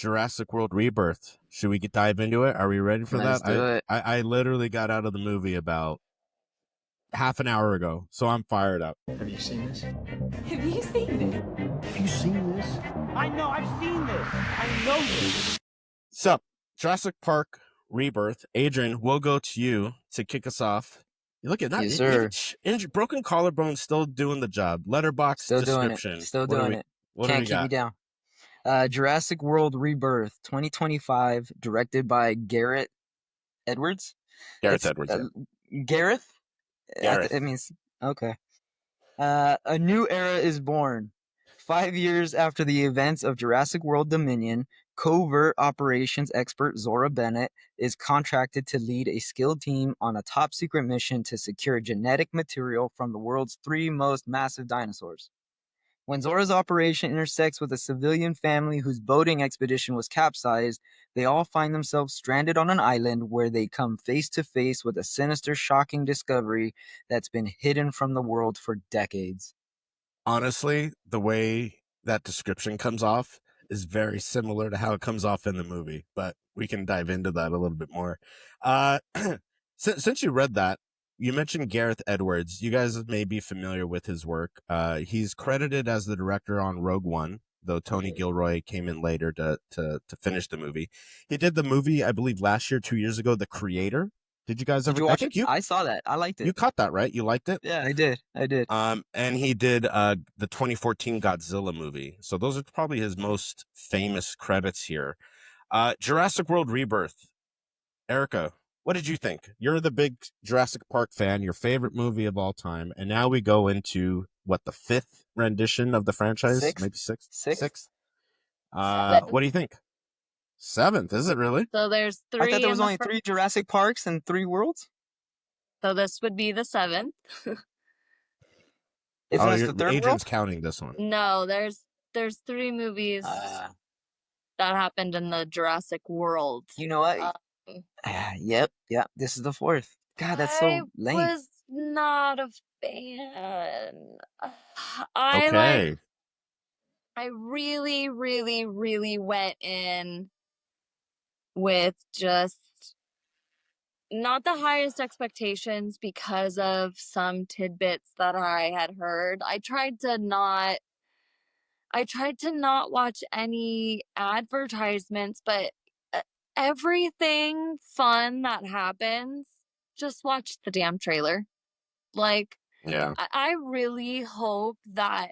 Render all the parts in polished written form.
Jurassic World Rebirth. Should we dive into it? Are we ready for Let's that? do it. I literally got out of the movie about half an hour ago, so I'm fired up. Have you seen this? Have you seen it? Have you seen this? I know, I've seen this. I know this. So, Jurassic Park Rebirth. Adrian, we'll go to you to kick us off. Look at that. Yes, sir. Broken collarbone still doing the job. Letterbox Still doing description. it. Still doing it. What do Can't we keep me got? down. Jurassic World Rebirth 2025, directed by Gareth Edwards. Gareth Edwards. Gareth? Gareth. It means, okay. A new era is born. 5 years after the events of Jurassic World Dominion, covert operations expert Zora Bennett is contracted to lead a skilled team on a top-secret mission to secure genetic material from the world's 3 most massive dinosaurs. When Zora's operation intersects with a civilian family whose boating expedition was capsized, they all find themselves stranded on an island where they come face to face with a sinister, shocking discovery that's been hidden from the world for decades. Honestly, the way that description comes off is very similar to how it comes off in the movie, but we can dive into that a little bit more. Since you read that, you mentioned Gareth Edwards. You guys may be familiar with his work. He's credited as the director on Rogue One, though Tony Gilroy came in later to finish the movie. He did the movie, I believe, last year, 2 years ago, The Creator. Did you guys ever? Watch it? I saw that. I liked it. You caught that, right? You liked it? Yeah, I did. And he did the 2014 Godzilla movie. So those are probably his most famous credits here. Jurassic World Rebirth. Erica, what did you think? You're the big Jurassic Park fan, your favorite movie of all time. And now we go into, what, the 5th rendition of the franchise? Maybe 6th? 6th? What do you think? 7th, is it really? So there's 3. I thought there was only 3 Jurassic Parks and 3 worlds. So this would be the 7th. Isn't this the 3rd Adrian's world? counting this one. No, there's 3 movies that happened in the Jurassic World. You know what? Yep. This is the 4th. God, that's so lame. I was not a fan. Okay. I really, really, really went in with just not the highest expectations because of some tidbits that I had heard. I tried to not watch any advertisements, but everything fun that happens, just watch the damn trailer. Like, yeah, I really hope that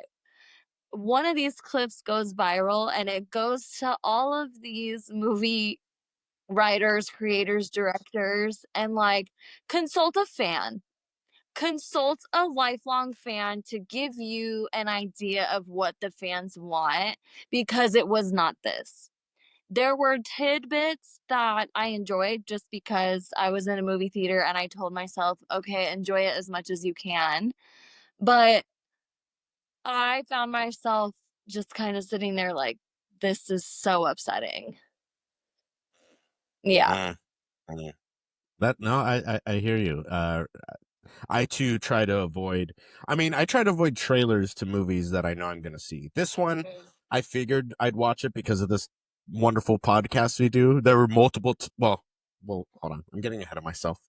one of these clips goes viral and it goes to all of these movie writers, creators, directors, and like consult a fan. Consult a lifelong fan to give you an idea of what the fans want, because it was not this. There were tidbits that I enjoyed just because I was in a movie theater and I told myself, okay, enjoy it as much as you can. But I found myself just kind of sitting there like, this is so upsetting. Yeah. I hear you. I too try to avoid. I try to avoid trailers to movies that I know I'm going to see. This one, I figured I'd watch it because of this wonderful podcast we do. There were multiple. Well, hold on. I'm getting ahead of myself.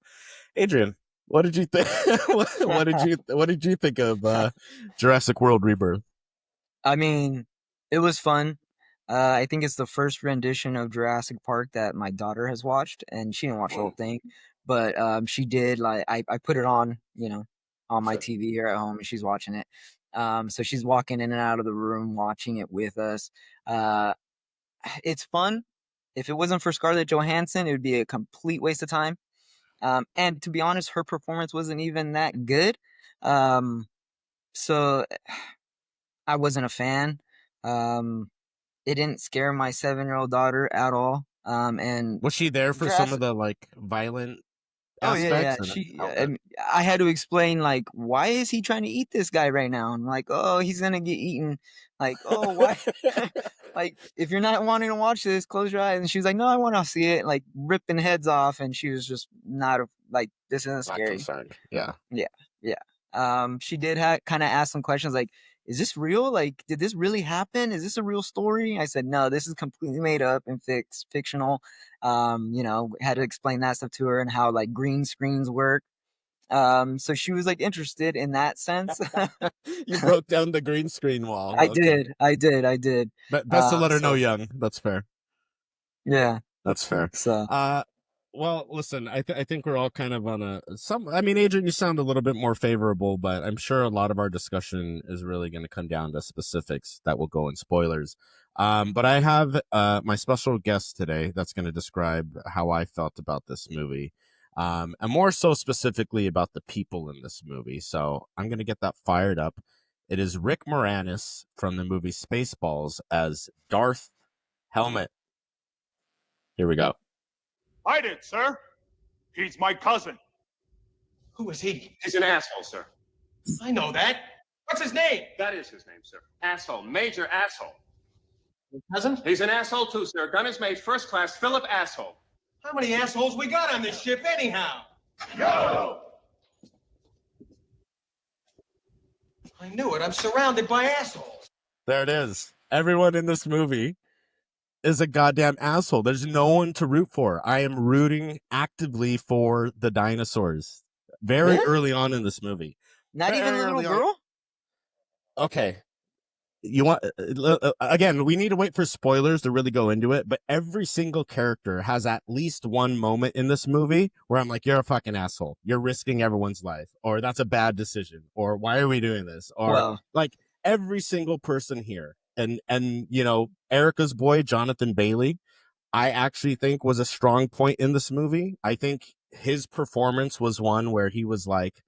Adrian, what did you think? What did you think of Jurassic World Rebirth? It was fun. I think it's the first rendition of Jurassic Park that my daughter has watched, and she didn't watch the whole thing, but she did. Like I put it on, on my TV here at home, and she's watching it. So she's walking in and out of the room watching it with us. It's fun. If it wasn't for Scarlett Johansson, it would be a complete waste of time. And to be honest, her performance wasn't even that good. So I wasn't a fan. It didn't scare my 7-year-old daughter at all. And was she there for some of the like violent aspects? I had to explain, like, why is he trying to eat this guy right now? I'm like, oh, he's gonna get eaten. Like, oh, why? Like, if you're not wanting to watch this, close your eyes. And she was like, no, I want to see it. Like, ripping heads off, and she was just not like, this isn't scary. Not concerned. Yeah. She did kind of ask some questions, like, is this real? Like, did this really happen? Is this a real story? I said, no, this is completely made up and fictional. You know, had to explain that stuff to her and how like green screens work. So she was like interested in that sense. You broke down the green screen wall. I Okay. did. But best to let her know, So young. That's fair. yeah, That's fair. so Well, listen, I think we're all kind of on I mean, Adrian, you sound a little bit more favorable, but I'm sure a lot of our discussion is really going to come down to specifics that will go in spoilers. But I have my special guest today that's going to describe how I felt about this movie. And more so specifically about the people in this movie. So I'm going to get that fired up. It is Rick Moranis from the movie Spaceballs as Darth Helmet. Here we go. I did, sir. He's my cousin. Who is he? He's an asshole, sir. I know that. What's his name? That is his name, sir. Asshole. Major asshole. Your cousin? He's an asshole, too, sir. Gun is made first class. Philip Asshole. How many assholes we got on this ship anyhow? Yo! I knew it. I'm surrounded by assholes. There it is. Everyone in this movie is a goddamn asshole. There's no one to root for. I am rooting actively for the dinosaurs very Really? early on in this movie. not even a Very little early on. girl. Okay. You want again, we need to wait for spoilers to really go into it, but every single character has at least one moment in this movie where I'm like, you're a fucking asshole. You're risking everyone's life, or that's a bad decision, or why are we doing this? Or Well, like every single person here. And you know, Erica's boy, Jonathan Bailey, I actually think was a strong point in this movie. I think his performance was one where he was like,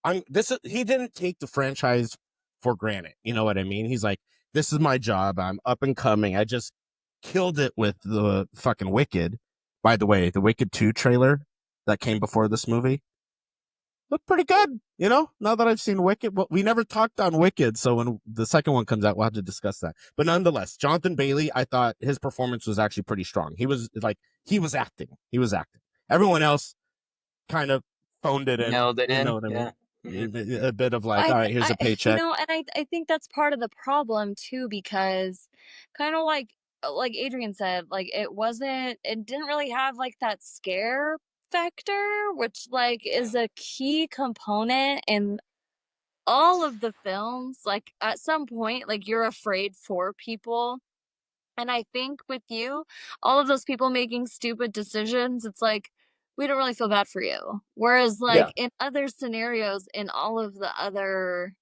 he didn't take the franchise for granted. You know what I mean? He's like, this is my job. I'm up and coming. I just killed it with the fucking Wicked. By the way, the Wicked 2 trailer that came before this movie looked pretty good. You know, now that I've seen Wicked, well, we never talked on Wicked. So when the second one comes out, we'll have to discuss that. But nonetheless, Jonathan Bailey, I thought his performance was actually pretty strong. He was acting. Everyone else kind of phoned it in. nailed it You in. know what I mean? Yeah. Mhm. A bit of like, all right, here's a paycheck. You know, and I think that's part of the problem too, because kind of like Adrian said, like it didn't really have like that scare factor, which like is a key component in all of the films. Like at some point, like you're afraid for people. And I think with you, all of those people making stupid decisions, it's like we don't really feel bad for you. Whereas Yeah. like in other scenarios, in all of the other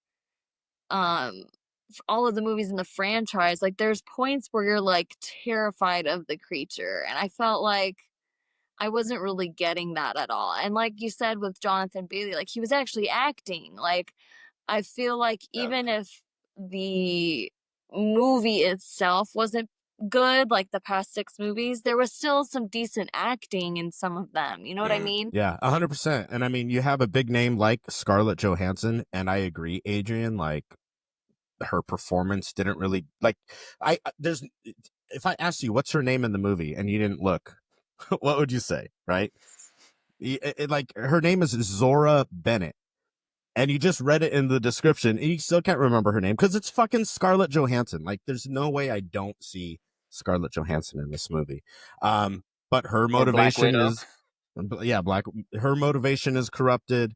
all of the movies in the franchise, like there's points where you're like terrified of the creature. And I felt like I wasn't really getting that at all. And like you said with Jonathan Bailey, like he was actually acting. Like I feel like even if the movie itself wasn't good, like the past 6 movies, there was still some decent acting in some of them. You know what I mean? Yeah, 100%. And I mean, you have a big name like Scarlett Johansson, and I agree, Adrian, like her performance didn't really like there's if I asked you what's her name in the movie and you didn't look, what would you say, right? Like her name is Zora Bennett. And you just read it in the description and you still can't remember her name because it's fucking Scarlett Johansson. Like there's no way I don't see Scarlett Johansson in this movie. But her Or Black motivation Widow. is her motivation is corrupted.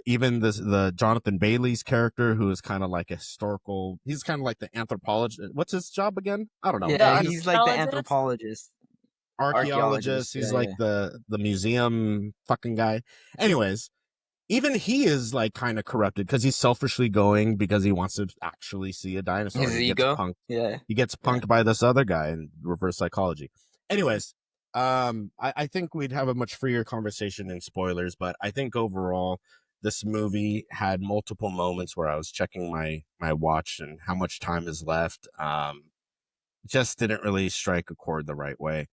Even the Jonathan Bailey's character, who is kind of like a historical, he's kind of like the anthropologist. What's his job again? I don't know. Yeah, The he's like the archaeologist? anthropologist. Archaeologist. He's Yeah, like yeah. the museum fucking guy. Anyways, even he is like kind of corrupted because he's selfishly going because he wants to actually see a dinosaur. His He gets ego. punked. Yeah. He gets Yeah. punked by this other guy in reverse psychology. Anyways, I think we'd have a much freer conversation in spoilers, but I think overall this movie had multiple moments where I was checking my watch and how much time is left. Just didn't really strike a chord the right way.